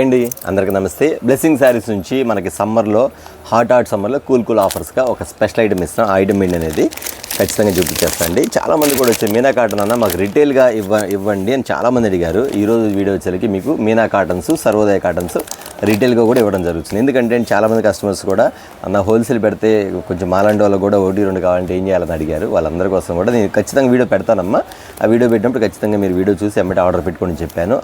అండి అందరికీ నమస్తే. బ్లెస్సింగ్ శారీస్ నుంచి మనకి సమ్మర్లో హాట్ సమ్మర్లో కూల్ ఆఫర్స్గా ఒక స్పెషల్ ఐటమ్ ఇస్తాం. ఆ ఐటమ్ ఏంటి అనేది ఖచ్చితంగా చూపించేస్తాండి. చాలామంది కూడా వచ్చే మీనా కాటన్ అన్న మాకు రిటైల్గా ఇవ్వండి అని చాలామంది అడిగారు. ఈరోజు వీడియో వచ్చేసరికి మీకు మీనా కాటన్స్, సర్వోదయ కాటన్స్ రిటైల్గా కూడా ఇవ్వడం జరుగుతుంది. ఎందుకంటే చాలామంది కస్టమర్స్ కూడా అన్న హోల్సేల్ పెడితే కొంచెం మాలాంటి వాళ్ళకి కూడా 1-2 కావాలంటే ఏం చేయాలని అడిగారు. వాళ్ళందరి కోసం కూడా నేను ఖచ్చితంగా వీడియో పెడతానమ్మా. ఆ వీడియో పెట్టినప్పుడు ఖచ్చితంగా మీరు వీడియో చూసి ఎమ్మటి ఆర్డర్ పెట్టుకొని చెప్పాను.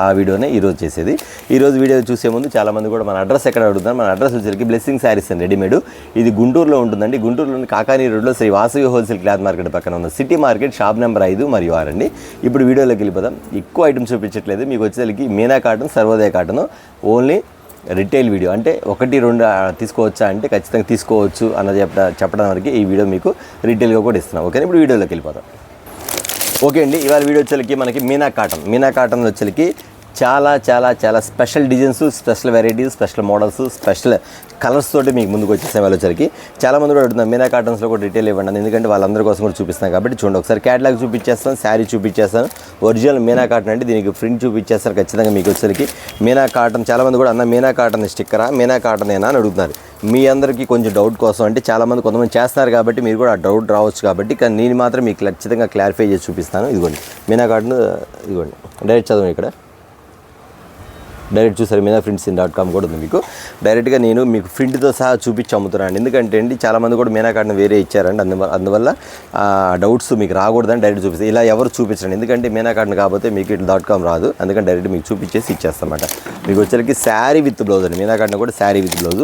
ఆ వీడియోనే ఈరోజు చేసేది. ఈరోజు వీడియో చూసే ముందు చాలామంది కూడా మన అడ్రస్ ఎక్కడ అడుగుతారు. మన అడ్రస్ వచ్చేసరికి బ్లెస్సింగ్ శారీస్ అండ్ రెడీమేడ్. ఇది గుంటూరులో ఉంటుందండి. గుంటూరులోని కాకానీ రోడ్లో Sri Vasavi wholesale cloth market పక్కన ఉన్న సిటీ మార్కెట్ షాప్ నెంబర్ 5 మరియు 6 అండి. ఇప్పుడు వీడియోలోకి వెళ్ళిపోదాం. ఎక్కువ ఐటమ్స్ చూపించట్లేదు మీకు. వచ్చేసరికి Meena cotton, Sarvodaya cotton only retail video. అంటే 1-2 తీసుకోవచ్చా అంటే ఖచ్చితంగా తీసుకోవచ్చు అన్న చెప్పడం వరకు ఈ వీడియో మీకు రిటైల్గా కూడా ఇస్తున్నాం. ఓకే, ఇప్పుడు వీడియోలోకి వెళ్ళిపోతాం. ఓకే అండి, ఇవాళ వీడియో వచ్చేసరికి మనకి మీనా కాటన్ వచ్చేసరికి చాలా special designs, special varieties, special models, special colours తోటి మీకు ముందుకు వచ్చేసాం. వాళ్ళు వచ్చరికి చాలామంది కూడా అడుగుతున్నారు మీనా కాటన్స్లో కూడా రిటైల్ ఇవ్వండి, ఎందుకంటే వాళ్ళందరి కోసం కూడా చూపిస్తాను కాబట్టి. చూడండి, ఒకసారి క్యాటలాగ్ చూపించేస్తాను, శారీ చూపించేస్తాను. ఒరిజినల్ మీనా కాటన్ అంటే దీనికి ప్రింట్ చూపించేస్తారు ఖచ్చితంగా మీకు వచ్చరికి. మీనా కాటన్ చాలామంది కూడా అన్న మీనా కాటన్ స్టిక్కరా, మీనా కాటన్ ఏనా అని అడుగుతున్నారు. మీ అందరికీ కొంచెం డౌట్ కోసం అంటే చాలామంది కొంతమంది చేస్తున్నారు కాబట్టి మీరు కూడా ఆ డౌట్ రావచ్చు కాబట్టి, కానీ నేను మాత్రం మీకు ఖచ్చితంగా క్లారిఫై చేసి చూపిస్తాను. ఇదిగోండి మీనా కాటన్, ఇదిగోండి డైరెక్ట్ చదవండి. ఇక్కడ డైరెక్ట్ చూసారు meena.com కూడా ఉంది మీకు. డైరెక్ట్గా నేను మీకు ప్రింట్తో సహా చూపించి అమ్ముతున్నాను. ఎందుకంటే అండి చాలామంది కూడా మీనా కాటన్ వేరే ఇచ్చారండి, అందువల్ల డౌట్స్ మీకు రాకూడదని డైరెక్ట్ చూపిస్తాను. ఇలా ఎవరు చూపించండి, ఎందుకంటే మీనా కాటన్ కాకపోతే మీకు .com రాదు. అందుకని డైరెక్ట్ మీకు చూపించేసి ఇచ్చేస్తామాట. మీకు వచ్చేసరికి శారీ విత్ బ్లౌజ్ అండి. మీనా కాటన్ కూడా శారీ విత్ బ్లౌజ్.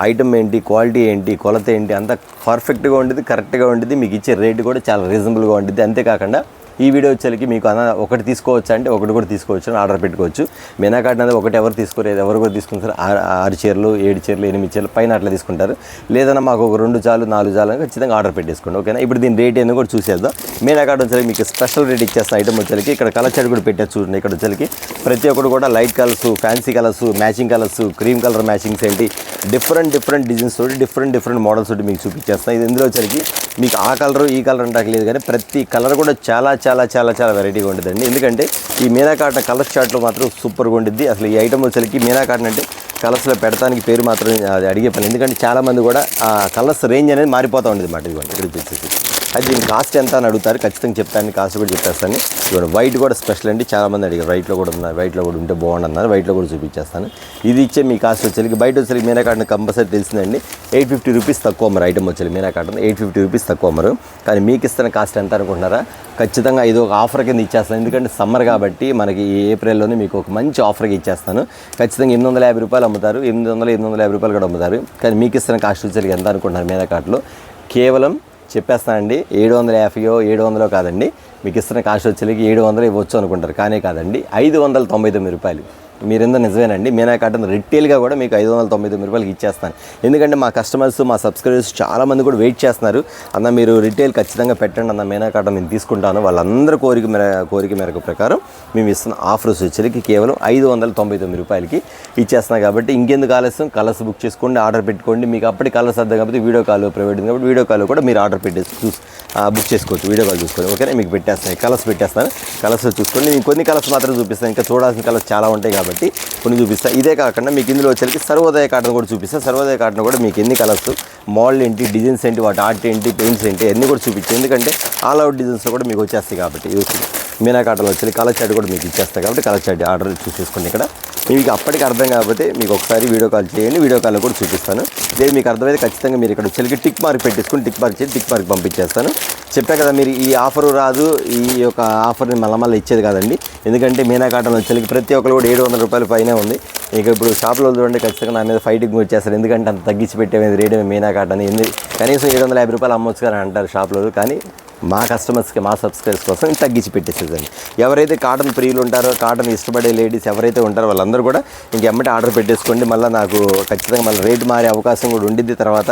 ఐటమ్ ఏంటి, క్వాలిటీ ఏంటి, కొలత ఏంటి అంతా పర్ఫెక్ట్గా ఉంటుంది, కరెక్ట్గా ఉంటుంది. మీకు ఇచ్చే రేట్ కూడా చాలా రీజనబుల్గా ఉంటుంది. అంతేకాకుండా ఈ వీడియో వచ్చేసరికి మీకు ఒకటి తీసుకోవచ్చు అంటే ఒకటి కూడా తీసుకోవచ్చు అని ఆర్డర్ పెట్టుకోవచ్చు. మీనా కాటన్ అనేది ఒకటి ఎవరు తీసుకోలేదు, ఎవరు కూడా తీసుకుంటారు. 6 చీరలు, 7 చీరలు, 8 చీరలు పైన అట్లా తీసుకుంటారు. లేదన్నా మాకు ఒక 2 చాలు, 4 చాలు అని ఖచ్చితంగా ఆర్డర్ పెట్టేసుకోండి. ఓకేనా, ఇప్పుడు దీని రేట్ ఏందో కూడా చూసేద్దాం. మీనా కాటన్ వచ్చేసరికి మీకు స్పెషల్ రేట్ ఇచ్చేస్తాను. ఐటమ్ వచ్చేసరికి ఇక్కడ కలర్ చార్ట్ కూడా పెట్టచ్చు చూడండి. ఇక్కడ వచ్చేసరికి ప్రతి ఒక్కరు కూడా light colours, fancy colours, matching colours, cream colour matchings ఏంటి, డిఫరెంట్ డిజైన్స్ తోటి డిఫరెంట్ మోడల్స్ తోటి మీకు చూపించేస్తాను. ఇది ఇందులో వచ్చేసరికి మీకు ఆ కలర్ ఈ కలర్ అంటే లేదు, కానీ ప్రతి కలర్ కూడా చాలా వెరైటీగా ఉంటుందండి. ఎందుకంటే ఈ మీనా కాటన్ కలర్ చార్ట్లో మాత్రం సూపర్గా ఉంటుంది. అసలు ఈ ఐటమ్ వచ్చేసరికి మీనా కాటన్ అంటే కలర్స్లో పెడతానికి పేరు మాత్రం అది అడిగే పని. ఎందుకంటే చాలామంది కూడా ఆ కలర్స్ రేంజ్ అనేది మారిపోతూ ఉంటుంది అన్నమాట. ఇదిగోండి ఇక్కడ వచ్చేసి అది దీని కాస్ట్ ఎంత అని అడుగుతారు. ఖచ్చితంగా చెప్తాను, కాస్ట్ కూడా చెప్పేస్తాను. ఇదిగోండి వైట్ కూడా స్పెషల్ అండి. చాలామంది అడిగారు వైట్లో కూడా ఉన్నారు, వైట్లో కూడా ఉంటే బాగుండన్నారు. వైట్లో కూడా చూపించేస్తాను. ఇది ఇచ్చే మీ కాస్ట్ వచ్చేసరికి బయట వచ్చేసరికి మీనా కాటన్ కంపల్సరీ తెలిసిందండి 850 రూపీస్ తక్కువ అమ్మరు. ఐటమ్ వచ్చేది మీనా కాటన్ 850 రూపీస్ తక్కువ అమ్మరు. కానీ మీకు ఇస్తున్న కాస్ట్ ఎంత అనుకుంటున్నారా? ఖచ్చితంగా ఇది ఒక ఆఫర్ కింద ఇచ్చేస్తాను. ఎందుకంటే సమ్మర్ కాబట్టి మనకి ఈ ఏప్రిల్లోనే మీకు ఒక మంచి ఆఫర్గా ఇచ్చేస్తాను. ఖచ్చితంగా 850 రూపాయలు అమ్ముతారు, 850 రూపాయలు కూడా అమ్ముతారు. కానీ మీకు ఇస్తున్న కాస్ట్ వచ్చేసరికి ఎంత అనుకుంటున్నారు? మీనా కాటన్లో కేవలం చెప్పేస్తానండి 750 700 కాదండి. మీకు ఇస్తున్న కాస్ట్ వచ్చేసరికి 700 ఇవ్వచ్చు అనుకుంటారు, కానీ కాదండి 599 రూపాయలు. మీరెందో నిజమేనండి. మీనా కాటన్ రిటైల్గా కూడా మీకు 599 రూపాయలకి ఇచ్చేస్తాను. ఎందుకంటే మా కస్టమర్స్, మా సబ్స్క్రైబర్స్ చాలామంది కూడా వెయిట్ చేస్తున్నారు. అన్న మీరు రిటైల్ ఖచ్చితంగా పెట్టండి అన్న, మీనా కాటన్ నేను తీసుకుంటాను. వాళ్ళందరూ కోరిక మేరకు ప్రకారం మేము ఇస్తున్న ఆఫర్స్ వచ్చేసరికి కేవలం 599 రూపాయలకి ఇచ్చేస్తున్నాం. కాబట్టి ఇంకెందుకు ఆలస్యం, కలర్స్ బుక్ చేసుకోండి, ఆర్డర్ పెట్టుకోండి. మీకు అప్పటి కలర్స్ అర్థం కాబట్టి వీడియో కాల్ ప్రైవేట్ ఉంది కాబట్టి వీడియో కాల్ కూడా మీరు ఆర్డర్ పెట్టేసి బుక్ చేసుకోవచ్చు. వీడియో కాల్ చూసుకోండి. ఓకేనా, మీకు పెట్టేస్తాను, కలర్స్ పెట్టేస్తాను. కలర్స్ చూసుకోండి. నేను కొన్ని కలర్స్ మాత్రం చూపిస్తాను, ఇంకా చూడాల్సిన కలర్స్ చాలా ఉంటాయి కాబట్టి కొన్ని చూపిస్తాను. ఇదే కాకుండా మీకు ఇందులో వచ్చేసరికి సర్వోదయ కాటన్ కూడా చూపిస్తాను. సర్వోదయ కాటన్ కూడా మీకు ఎన్ని కలర్స్, మోడల్ ఏంటి, డిజైన్స్ ఏంటి, వాటి ఆర్ట్ ఏంటి, పెయింట్స్ ఏంటి అన్నీ కూడా చూపించాను. ఎందుకంటే ఆల్ అవుట్ డిజైన్స్లో కూడా మీకు వచ్చేస్తాయి కాబట్టి. ఇది మీనా కాటన్లో వచ్చి కలర్ చార్ట్ కూడా మీకు ఇచ్చేస్తాయి కాబట్టి కలర్ చార్ట్ ఆర్డర్ చూసేసుకోండి. ఇక్కడ మీకు అప్పటికి అర్థం కాకపోతే మీకు ఒకసారి వీడియో కాల్ చేయండి, వీడియో కాల్లో కూడా చూపిస్తాను. లేదు మీకు అర్థమైతే ఖచ్చితంగా మీరు ఇక్కడ వచ్చేసరికి టిక్ మార్క్ పెట్టేసుకుని టిక్ మార్క్ చేసి టిక్ మార్క్ పంపించేస్తాను. చెప్పా కదా, మీరు ఈ ఆఫర్ రాదు, ఈ యొక్క ఆఫర్ని మళ్ళీ ఇచ్చేది కాదండి. ఎందుకంటే మీనా కాటన్ వచ్చేసరికి ప్రతి ఒక్కరు కూడా 700 రూపాయల పైనే ఉంది. ఇక ఇప్పుడు షాప్లో చూడండి ఖచ్చితంగా నా మీద ఫైటింగ్ వచ్చేస్తారు. ఎందుకంటే అంత తగ్గించి పెట్టేది రేట్ మీనా కాటన్ కనీసం 750 రూపాయలు అమ్మొచ్చు కానీ అంటారు షాప్లో. కానీ మా కస్టమర్స్కి, మా సబ్స్క్రైబర్స్ కోసం తగ్గించి పెట్టేసేదండి. ఎవరైతే కాటన్ ప్రియులు ఉంటారో, కాటన్ ఇష్టపడే లేడీస్ ఎవరైతే ఉంటారో వాళ్ళందరూ కూడా ఇంకెమ్మటి ఆర్డర్ పెట్టేసుకోండి. మళ్ళీ నాకు ఖచ్చితంగా మళ్ళీ రేటు మారే అవకాశం కూడా ఉండిద్ది. తర్వాత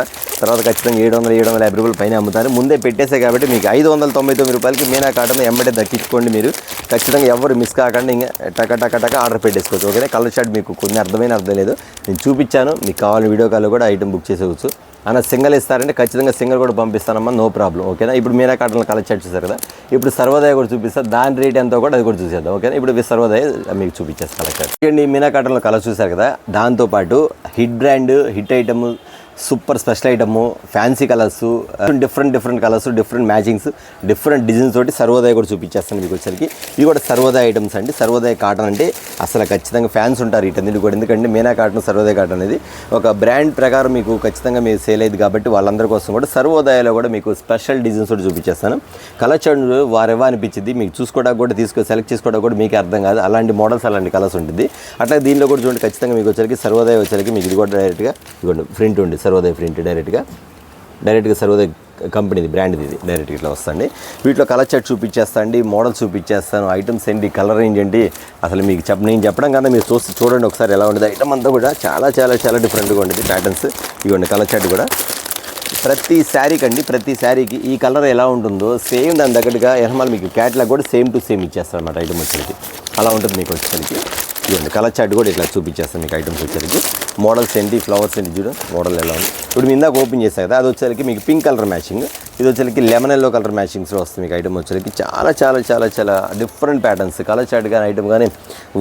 ఖచ్చితంగా 750 రూపాయల పైన అమ్ముతారు. ముందే పెట్టేసే కాబట్టి మీకు 599 రూపాయలకి మీనా కాటన్ ఎమ్మటే దక్కించుకోండి. మీరు ఖచ్చితంగా ఎవరు మిస్ కాకుండా ఇంకా టక ఆర్డర్ పెట్టేసుకోవచ్చు. ఓకేనా, కలర్ షార్ట్ మీకు కొన్ని అర్థం లేదు, నేను చూపించాను. మీకు కావాలని వీడియో కాల్లో కూడా ఐటమ్ బుక్ చేసేవచ్చు. అన్న సింగల్ ఇస్తారంటే ఖచ్చితంగా సింగల్ కూడా పంపిస్తానమ్మా, నో ప్రాబ్లం, ఓకేనా. ఇప్పుడు మీనా కాటన్లో కలర్ చార్ట్ చూసారు కదా, ఇప్పుడు సర్వోదయ కూడా చూపిస్తా, దాని రేట్ ఎంతో కూడా అది కూడా చూసేద్దాం, ఓకేనా. ఇప్పుడు సర్వోదయ మీకు చూపించేస్తాను కలర్ చార్ట్. ఈ మీనా కాటన్లో కలర్ చూసారు కదా, దాంతోపాటు hit brand, hit item, super special item, fancy colours, different colours, different matchings, different designs తోటి సర్వోదయ కూడా చూపించేస్తాను మీకు వచ్చరికి. ఇవి కూడా సర్వోదయ ఐటమ్స్ అండి. సర్వోదయ కాటన్ అంటే అసలు ఖచ్చితంగా ఫ్యాన్స్ ఉంటారు ఇటందుకు కూడా, ఎందుకంటే మీనా కాటన్, సర్వోదయ కాటన్ అనేది ఒక బ్రాండ్ ప్రకారం మీకు ఖచ్చితంగా మీరు సేల్ అయ్యింది కాబట్టి వాళ్ళందరి కోసం కూడా సర్వోదయలో కూడా మీకు స్పెషల్ డిజైన్స్ తోటి చూపించేస్తాను. కలర్ చార్ట్ వారెవా అనిపించింది మీకు, చూసుకోవడానికి కూడా సెలెక్ట్ చేసుకోవడానికి కూడా మీకు అర్థం కాదు, అలాంటి మోడల్స్ అలాంటి కలర్స్ ఉంటుంది. అట్లా దీనిలో కూడా చూడండి, ఖచ్చితంగా మీకు వచ్చరికి సర్వోదయ వచ్చరికి మీకు ఇది కూడా డైరెక్ట్గా ఇవ్వండి ప్రింట్ ఉంది, సర్వోదయ ప్రింట్ డైరెక్ట్గా సర్వోదయ కంపెనీది, బ్రాండ్ది, ఇది డైరెక్ట్గా ఇట్లా వస్తుంది. వీటిలో కలర్ చార్ట్ చూపించేస్తాను అండి, మోడల్స్ చూపించేస్తాను, ఐటమ్స్ ఏంటి, కలర్ రేంజ్ ఏంటి, అసలు మీకు నేను చెప్పడం కన్నా మీరు చూడండి ఒకసారి ఎలా ఉంటుంది. ఐటమ్ అంతా కూడా చాలా డిఫరెంట్గా ఉంటుంది ప్యాటర్న్స్. ఇవ్వండి కలర్ చార్ట్ కూడా ప్రతి శారీకి ఈ కలర్ ఎలా ఉంటుందో సేమ్ దాని దగ్గరగా ఎనమాల మీకు క్యాట్లాగ్ కూడా సేమ్ టు సేమ్ ఇచ్చేస్తారు అన్నమాట ఐటమ్ వచ్చేసరికి. అలా ఉంటుంది మీకు వచ్చేసరికి. ఇవ్వండి కలర్ చార్ట్ కూడా ఇట్లా చూపించేస్తాను మీకు ఐటమ్స్ వచ్చేసరికి. మోడల్స్ ఏంటి, ఫ్లవర్స్ ఏంటి చూడు, మోడల్ ఎలా ఉంది. ఇప్పుడు మీ ఇందాక ఓపెన్ చేస్తాను కదా, అది వచ్చేసరికి మీకు పింక్ కలర్ మ్యాచింగ్, ఇది వచ్చేసరికి లెమన్ ఎల్లో కలర్ మ్యాచింగ్స్లో వస్తుంది మీకు ఐటమ్ వచ్చేసరికి. చాలా డిఫరెంట్ ప్యాటర్న్స్. కలర్ చార్ట్ కానీ ఐటమ్ కానీ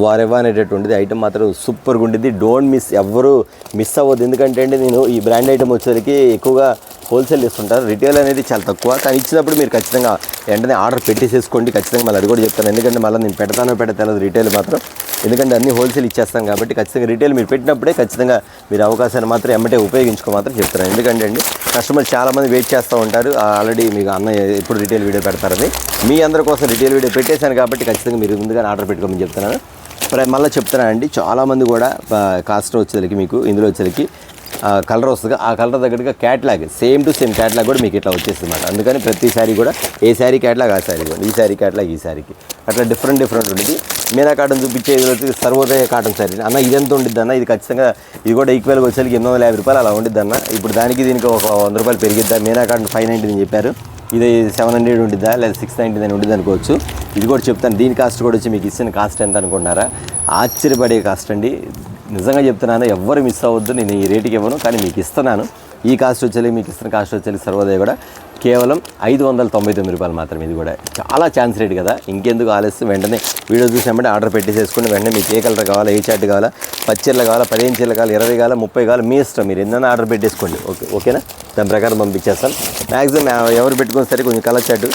వారెవా అనేటటువంటిది ఐటమ్ మాత్రం సూపర్గా ఉంటుంది. డోంట్ మిస్, ఎవ్వరూ మిస్ అవ్వద్దు. ఎందుకంటే అండి నేను ఈ బ్రాండ్ ఐటమ్ వచ్చేసరికి ఎక్కువగా హోల్సేల్ ఇస్తుంటారు, రిటైల్ అనేది చాలా తక్కువ. కానీ ఇచ్చినప్పుడు మీరు ఖచ్చితంగా వెంటనే ఆర్డర్ పెట్టేసేసుకోండి. ఖచ్చితంగా మళ్ళీ అది కూడా చెప్తాను, ఎందుకంటే మళ్ళీ నేను పెట్టలేదు రిటైల్ మాత్రం, ఎందుకంటే అన్ని హోల్సేల్ ఇచ్చేస్తాను కాబట్టి. ఖచ్చితంగా రిటైల్ మీరు పెట్టినప్పుడే ఖచ్చితంగా మీరు అవకాశాన్ని మాత్రం ఎమ్మటే ఉపయోగించుకో మాత్రం చెప్తాను. ఎందుకంటే అండి కస్టమర్ చాలామంది వెయిట్ చేస్తూ ఉంటారు, ఆల్రెడీ మీకు అన్న ఎప్పుడు రిటైల్ వీడియో పెడతారని. మీ అందరి కోసం రిటైల్ వీడియో పెట్టేశాను కాబట్టి ఖచ్చితంగా మీరు ముందుగానే ఆర్డర్ పెట్టుకోమని చెప్తున్నాను. మళ్ళీ చెప్తున్నానండి, చాలామంది కూడా కాస్ట్ వచ్చేసరికి మీకు ఇందులో వచ్చేసరికి కలర్ వస్తుంది, ఆ కలర్ దగ్గరగా catalogue same to same catalogue కూడా మీకు ఇట్లా వచ్చేస్తుంది అన్నమాట. అందుకని ప్రతి శారీ కూడా ఏ శారీ క్యాట్లాగ్ ఆ శారీ కూడా, ఈ శారీ క్యాట్లాగ్ ఈ శారీకి అట్లా డిఫరెంట్ ఉంటుంది. మీనా కాటన్ చూపించే ఇది వచ్చి సర్వోదయ కాటన్ శారీ అన్న, ఇది ఎంత ఉండిద్ది అన్న, ఇది ఖచ్చితంగా ఇది కూడా ఈక్వల్గా వచ్చేసరికి 850 రూపాయలు అలా ఉండిద్ది అన్న. ఇప్పుడు దీనికి ఒక 100 రూపాయలు పెరిగిద్దా. మీనా కాటన్ 590 అని చెప్పారు, ఇది 700 ఉండిద్దా లేదా 699 ఉండిద్ది అనుకోవచ్చు. ఇది కూడా చెప్తాను, దీని కాస్ట్ కూడా వచ్చి మీకు ఇచ్చిన కాస్ట్ ఎంత అనుకుంటున్నారా, ఆశ్చర్యపడే కాస్ట్ అండి. నిజంగా చెప్తున్నాను, ఎవ్వరు మిస్ అవ్వద్దు, నేను ఈ రేటుకి ఇవ్వను, కానీ మీకు ఇస్తున్నాను. ఈ కాస్ట్ వచ్చేది మీకు ఇస్తున్న కాస్ట్ వచ్చేది సర్వోదయ కూడా కేవలం 599 రూపాయలు మాత్రమే. ఇది కూడా చాలా ఛాన్స్ రేట్ కదా, ఇంకెందుకు ఆలస్యం, వెంటనే వీడియో చూసినప్పుడు ఆర్డర్ పెట్టేసేసుకుని వెంటనే మీకు ఏ కలర్ కావాలా, ఏ చార్ట్ కావాలా, 10 చీరలు కావాలా, 15 చీరలు కావాలా, 20 కావాలా, 30 కావాలా, మీ ఇష్టం, మీరు ఎన్నైనా ఆర్డర్ పెట్టేసుకోండి. ఓకేనా, దాని ప్రకారం పంపించేస్తాను. మ్యాక్సిమం ఎవరు పెట్టుకుని సరే కొంచెం కలర్ చార్ట్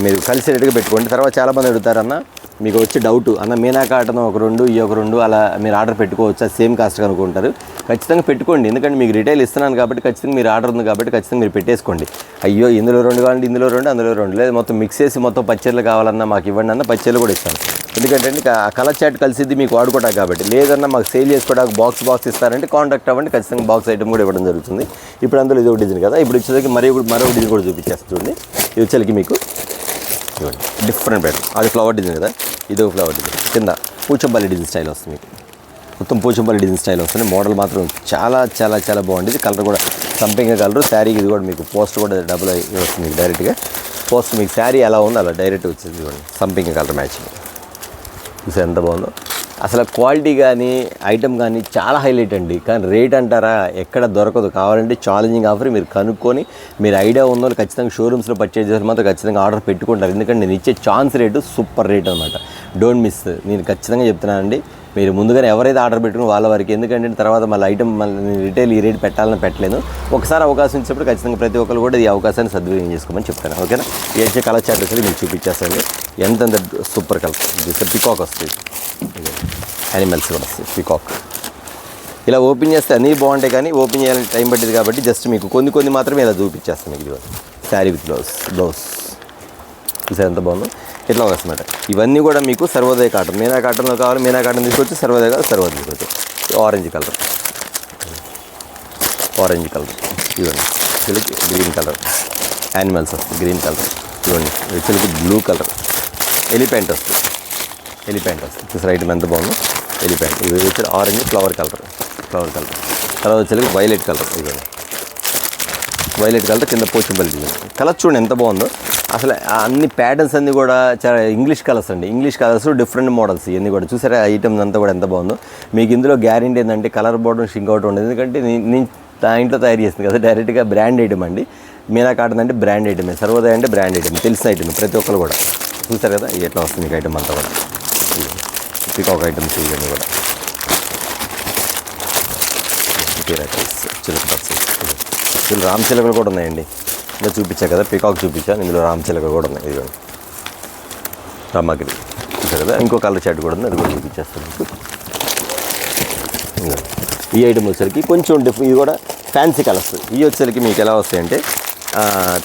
మీరు కలిసేటట్టుగా పెట్టుకోండి. తర్వాత చాలామంది అడుగుతారన్న, మీకు వచ్చి డౌట్ అన్న మీనా కాటన్ ఒక 2 ఈ ఒక 2 అలా మీరు ఆర్డర్ పెట్టుకోవచ్చా, సేమ్ కాస్ట్ అనుకుంటారు. ఖచ్చితంగా పెట్టుకోండి, ఎందుకంటే మీకు రిటైల్ ఇస్తున్నాను కాబట్టి ఖచ్చితంగా మీరు ఆర్డర్ ఉంది కాబట్టి ఖచ్చితంగా మీరు పెట్టేసుకోండి. అయ్యో ఇందులో 2 కావాలంటే ఇందులో 2 అందులో 2 లేదు, మొత్తం మిక్స్ చేసి మొత్తం 10 చీరలు కావాలన్నా మాకు ఇవ్వండి అన్న, 10 చీరలు కూడా ఇస్తాను. ఎందుకంటే ఆ కలర్ చార్ట్ కలిసిద్ది మీకు వాడుకోవడానికి కాబట్టి. లేదన్నా మాకు సేల్ చేసుకోవడానికి బాక్స్ ఇస్తారంటే కాంటాక్ట్ అవ్వండి, ఖచ్చితంగా బాక్స్ ఐటమ్ కూడా ఇవ్వడం జరుగుతుంది. ఇప్పుడు అందులో ఇది ఒక డిజైన్ కదా, ఇప్పుడు వచ్చేసరికి మరో డిజైన్ కూడా చూపించేస్తుంది చూడండి. ఇది వచ్చేసరికి మీకు ఇవ్వండి డిఫరెంట్ ప్యాటర్న్, అది ఫ్లవర్ డిజైన్ కదా, ఇది ఒక ఫ్లవర్ డిజైన్, కింద పూచంపల్లి డిజైన్ స్టైల్ వస్తుంది మీకు, మొత్తం పూచంపల్లి డిజైన్ స్టైల్ వస్తుంది. మోడల్ మాత్రం చాలా బాగుంటుంది. కలర్ కూడా సంపింగ్ కలర్, శారీకి ఇది కూడా మీకు పోస్ట్ కూడా డబుల్ వస్తుంది మీకు డైరెక్ట్గా. పోస్ట్ మీకు శారీ ఎలా ఉందో అలా డైరెక్ట్ వచ్చేది చూడండి, సంపింగ్ కలర్ మ్యాచింగ్. చూసారు ఎంత బాగుందో. అసలు క్వాలిటీ కానీ ఐటమ్ కానీ చాలా హైలైట్ అండి. కానీ రేట్ అంటారా ఎక్కడ దొరకదు. కావాలంటే ఛాలెంజింగ్ ఆఫర్ మీరు కనుక్కొని మీరు ఐడియా ఉందో ఖచ్చితంగా షోరూమ్స్లో పర్చేజ్ చేసి మాత్రం ఖచ్చితంగా ఆర్డర్ పెట్టుకుంటారు. ఎందుకంటే నేను ఇచ్చే ఛాన్స్ రేటు సూపర్ రేట్ అనమాట. Don't miss. నేను ఖచ్చితంగా చెప్తున్నానండి, మీరు ముందుగానే ఎవరైతే ఆర్డర్ పెట్టుకుని వాళ్ళ వరకు, ఎందుకంటే తర్వాత మళ్ళీ ఐటమ్ మళ్ళీ రిటైల్ ఈ రేట్ పెట్టాలని పెట్టలేను. ఒకసారి అవకాశం ఇచ్చినప్పుడు ఖచ్చితంగా ప్రతి ఒక్కరు కూడా ఈ అవకాశాన్ని సద్వినియోగం చేసుకోమని చెప్తాను. ఓకేనా, ఏ కలర్ చార్ట్ వచ్చి మీకు చూపించేస్తాను. ఎంత సూపర్ కలర్ చూస్తే పికాక్ వస్తుంది, యానిమల్స్ కూడా వస్తాయి, పికాక్. ఇలా ఓపెన్ చేస్తే అన్నీ బాగుంటాయి, కానీ ఓపెన్ చేయాలని టైం పట్టింది కాబట్టి జస్ట్ మీకు కొన్ని మాత్రమే ఇలా చూపించేస్తాను మీకు. ఇది శారీ విత్ బ్లౌజ్ చూసారు ఎంత బాగుందో, ఇట్లా వస్తుందన్నమాట. ఇవన్నీ కూడా మీకు సర్వోదయ కాటన్. మీనా కాటన్లో కావాలి, మీనా కాటన్ తీసుకొచ్చి, సర్వోదయ కావాలి, సర్వోదయ తీసుకొచ్చి. ఆరెంజ్ కలర్ ఇవ్వండి, చిలికి గ్రీన్ కలర్, యానిమల్స్ వస్తుంది గ్రీన్ కలర్ ఇవ్వండి, చిలికి బ్లూ కలర్, ఎలిఫెంట్ వస్తుంది చూసారు ఐటమ్ ఎంత బాగుందో. ఎలిఫెంట్ ఇవి వచ్చి ఆరెంజ్ ఫ్లవర్ కలర్ తర్వాత వచ్చి వైలెట్ కలర్, ఇవ్వండి వైలెట్ కలర్, కింద పోచంపల్లి డిజైన్. కలర్ చూడండి ఎంత బాగుందో. అసలు అన్ని ప్యాటర్న్స్ అన్నీ కూడా చాలా ఇంగ్లీష్ కలర్స్ అండి, ఇంగ్లీష్ కలర్స్, డిఫరెంట్ మోడల్స్ ఇవన్నీ కూడా. చూసారా ఐటమ్స్ అంతా కూడా ఎంత బాగుందో. మీకు ఇందులో గ్యారెంటీ ఏంటంటే కలర్ బోర్డు షింక్ అవుట్ ఉండదు. ఎందుకంటే నేను ఇంట్లో తయారు చేస్తుంది కదా, డైరెక్ట్గా బ్రాండ్ ఐటమ్ అండి. మీనా కాటన్ అంటే బ్రాండ్ ఐటమే, సర్వోదయ అంటే బ్రాండ్ ఐటమ్, తెలిసిన ఐటమ్ ప్రతి ఒక్కరు కూడా. చూసారు కదా ఎట్లా వస్తుంది మీకు ఐటమ్ అంతా కూడా, పికాక్ ఐటమ్స్ ఇవన్నీ కూడా. చిలక పచ్చలు, ఇందులో రామ్ చిలకలు కూడా ఉన్నాయండి. ఇలా చూపించా కదా పికాక్ చూపించాను, ఇందులో రామ్ చిలకలు కూడా ఉన్నాయి. ఇదిగోండి రామగిరి చూసారు కదా. ఇంకో కలర్ షర్ట్ కూడా ఉంది, అది కూడా చూపించేస్తాను మీకు. ఈ ఐటమ్ వచ్చేసరికి కొంచెం ఇది కూడా ఫ్యాన్సీ కలర్స్. ఇవి వచ్చేసరికి మీకు ఎలా వస్తాయంటే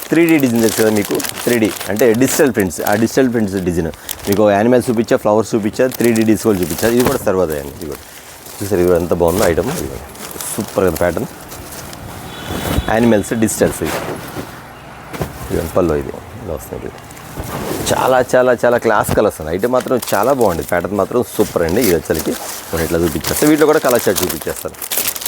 3D డిజైన్ తెలుసు కదా మీకు, 3D అంటే డిజిటల్ ప్రింట్స్. ఆ డిజిటల్ ప్రింట్స్ డిజైన్ మీకు యానిమల్స్ చూపించా, ఫ్లవర్స్ చూపించా, 3D డిస్కోలు చూపించా. ఇది కూడా సర్వోదయ అండి. ఇది కూడా చూసారు, ఇది కూడా ఎంత బాగుందో ఐటమ్. ఇది కూడా సూపర్ కదా ప్యాటర్న్, యానిమల్స్ డిజిటల్స్. ఇది పళ్ళు ఇది ఇలా వస్తుంది. చాలా చాలా చాలా క్లాస్ కలర్స్ అండి. ఐటమ్ మాత్రం చాలా బాగుంది, ప్యాటర్న్ మాత్రం సూపర్ అండి. ఇది వచ్చరికి నేను ఇట్లా చూపించేస్తాను. వీటిలో కూడా కలర్ షర్ట్ చూపించేస్తాను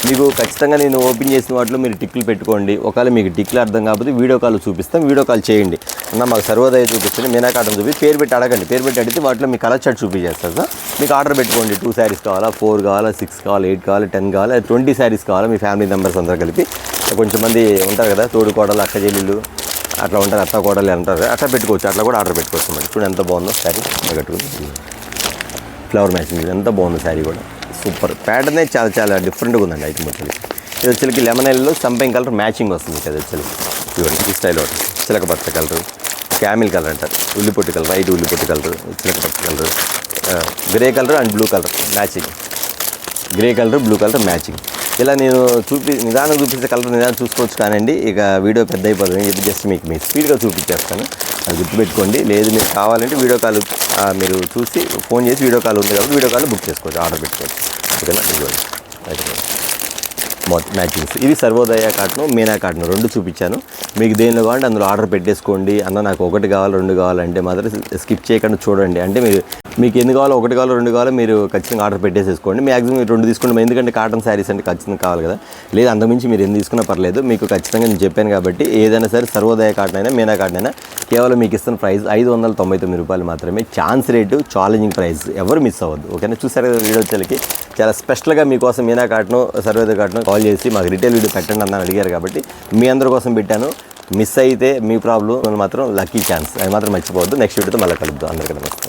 మీకు. ఖచ్చితంగా నేను ఓపెన్ చేసిన వాటిలో మీరు టిక్లు పెట్టుకోండి. ఒకవేళ మీకు టిక్లు అర్థం కాకపోతే వీడియో కాల్ చూపిస్తాం, వీడియో కాల్ చేయండి. అన్న మాకు సర్వోదయ చూపించండి, మీనా కాటన్ చూపి, పేరు పెట్టి అడగండి. పేరు పెట్టి అడిగితే వాటిలో మీకు కలర్ షర్ట్ చూపించేస్తారు సార్. మీకు ఆర్డర్ పెట్టుకోండి. 2 శారీస్ కావాలా, 4 కావాలా, 6 కావాలా, 8 కావాలా, 10 కావాలా, 20 శారీస్ కావాలా, మీ ఫ్యామిలీ మెంబర్స్ అందరూ కలిపి. కొంచెం మంది ఉంటారు కదా తోడు కోడలు, అక్క చెల్లెళ్ళు అట్లా ఉంటారు, అత్త కోడలు అంటారు, అట్లా పెట్టుకోవచ్చు. అట్లా కూడా ఆర్డర్ పెట్టుకోవచ్చు అన్నమాట. చూడండి ఎంత బాగుందో శారీ కట్టుకుంది, ఫ్లవర్ మ్యాచింగ్. ఎంత బాగుంది శారీ కూడా, సూపర్. ప్యాటర్నే చాలా చాలా డిఫరెంట్గా ఉందండి ఐటమ్ వచ్చేసరికి. ఇది వచ్చేసరికి లెమన్ ఎల్లో సంపింగ్ కలర్ మ్యాచింగ్ వస్తుంది అది వచ్చేసరికి. చూడండి ఈ స్టైల్ ఒకటి చిలక పచ్చ కలర్, క్యామిల్ కలర్ అంటారు, ఉల్లిపొట్టి కలర్, వైట్ ఉల్లిపొట్టి కలర్, చిలక పచ్చ colour, grey colour and blue colour matching, grey colour blue colour matching. ఇలా నేను నిదానం చూపించే కలర్ నిదానం చూసుకోవచ్చు. కానండి ఇక వీడియో పెద్ద అయిపోతుంది, జస్ట్ మీకు స్పీడ్గా చూపించేస్తాను, అది గుర్తుపెట్టుకోండి. లేదు మీకు కావాలంటే వీడియో కాల్ మీరు చూసి ఫోన్ చేసి వీడియో కాల్ ఉంది కాబట్టి వీడియో కాల్ బుక్ చేసుకోవచ్చు, ఆర్డర్ పెట్టుకోవచ్చు. ఓకేనా, ఇదిగోండి మ్యాచింగ్స్. ఇవి సర్వోదయ కాటన్, మీనా కాటన్ 2 చూపించాను. మీకు దేనిలో కావాలంటే అందులో ఆర్డర్ పెట్టేసుకోండి. అన్న నాకు 1 కావాలి 2 కావాలంటే మాత్రం స్కిప్ చేయకుండా చూడండి. అంటే మీకు ఎన్ని కావాలో 1 కావాలో 2 కావాలో మీరు ఖచ్చితంగా ఆర్డర్ పెట్టేసేసుకోండి. మ్యాక్సిమం మీరు 2 తీసుకోండి, ఎందుకంటే కాటన్ శారీస్ అంటే ఖచ్చితంగా కావాలి కదా. లేదు అంతకుమించి మీరు ఎన్ని తీసుకున్నా పర్లేదు, మీకు ఖచ్చితంగా నేను చెప్పాను కాబట్టి. ఏదైనా సరే సర్వోదయ కాటన్ అయినా మీనా కాటన్ అయినా కేవలం మీకు ఇస్తున్న ప్రైస్ 599 రూపాయలు మాత్రమే. ఛాన్స్ రేటు, ఛాలెంజింగ్ ప్రైస్, ఎవరు మిస్ అవ్వద్దు. ఓకేనా, చూసారు కదా వీడియో వచ్చేసరికి చాలా స్పెషల్గా మీకోసం Meena cotton, Sarvodaya cotton call చేసి మాకు రిటైల్ వీడియో పెట్టండి అన్న అడిగారు కాబట్టి మీ అందరి కోసం పెట్టాను. మిస్ అయితే మీ ప్రాబ్లం మాత్రం లక్కీ ఛాన్స్, అది మాత్రం మర్చిపోవద్దు. నెక్స్ట్ వీడియోతో మళ్ళీ కలుద్దాం. అందరికీ నమస్తే.